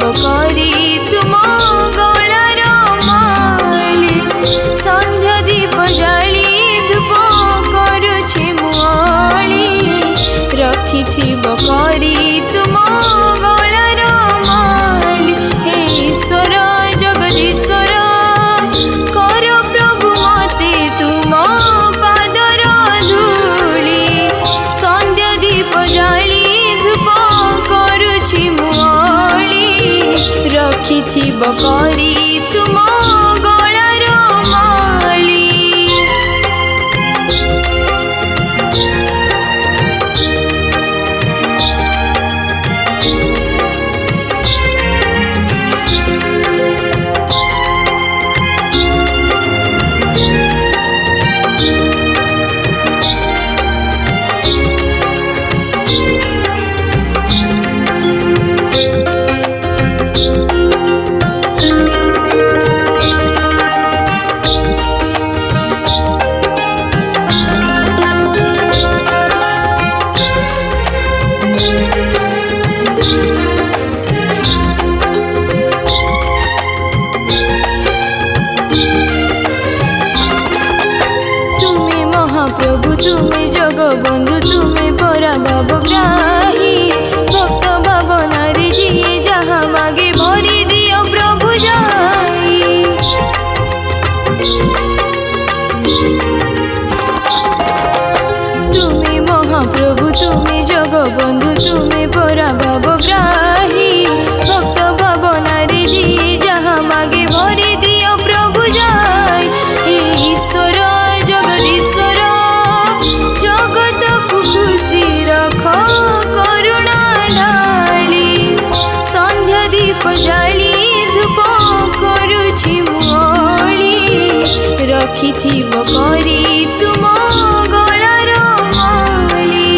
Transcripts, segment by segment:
बकरी तुम गलार माली संध्या दीप जाली धूप करुछि मुआली रखी बकरी तुम गलार माली हे ईश्वर जगदीश्वर कर प्रभु मते तुम पादर धूली संध्या दीप जाली धूप करुछि मुआली रखी बकरी तुम गलार माली। प्रभु तुम्हें जगबंधु तुम्हें परा भावग्राही भक्त भावना रे जिए जहाँ मागे भरी दियो प्रभु जाई तुम्हें महाप्रभु तुम्हें जगबंधु तुम्हें परा भावग्राही भक्त भावना रे जिए जहाँ मागे भरी दियो प्रभु जाई ईश्वर जगदीश्वर जगत को खुशी रख करुणा ढाली संध्या दीप जाली धूप करुछि मुआली रखी बकरी तुम गलार माली।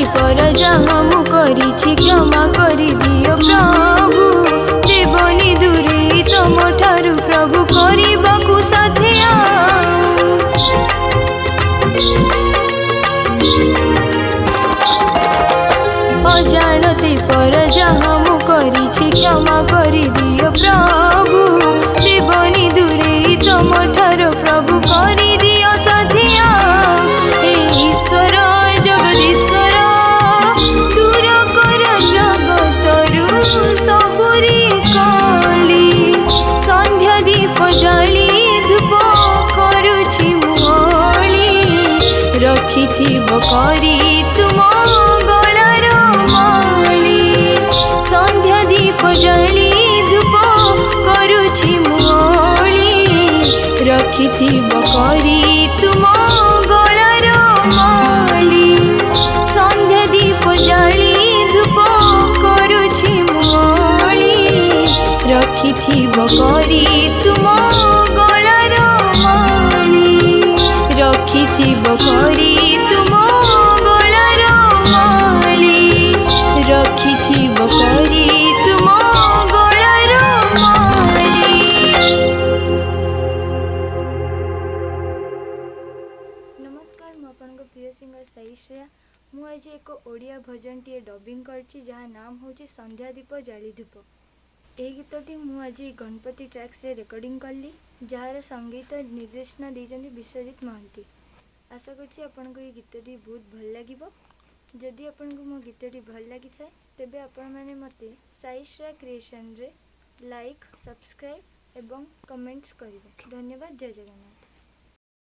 पर जहाँ मु करिछि क्षमा करि दियो प्रभु देवनी दूरे तुम ठारू प्रभु करबाकु साथी अजाणते पर जहाँ मु करिछि क्षमा करि दियो प्रभु देवनी दूरे तुम ठारू प्रभु करि दियो साथी हे ईश्वर जगदीश्वर दूर कर जगतरु सबुरी काली संध्या दीप जाली धूप करुछि मुआली रखी बकरी तुम गलार माली संध्या दीप जाली धूप करुछि मुआली रखी बकरी तुम गलार माली संध्या दीप जाली धूप करुछि मुआली रखी बकरी तुम गलार माली रखी बकरी तुम गलार माली रखी बकरी तुम गलार माली। नमस्कार मु आपनक प्रिय सिंगर साई श्रेया मु आज एक ओडिया भजन टी डबिंग करछि जहाँ नाम होछि संध्या दीप जाली धूप। यह गीतटी मु आज गणपति ट्रैक्स रे रिकॉर्डिंग कली जार संगीत निर्देशना देइछन्ति विश्वजीत महांती। आशा करछि आपनको ये गीतटी बहुत भल लागिबो। जदि आपनको मो गीतटी भल लागि थाए तेबे आपण माने मते साई श्रेया क्रिएशन रे लाइक सब्सक्राइब एवं कमेंट्स करिवे। धन्यवाद। जय जगन्नाथ।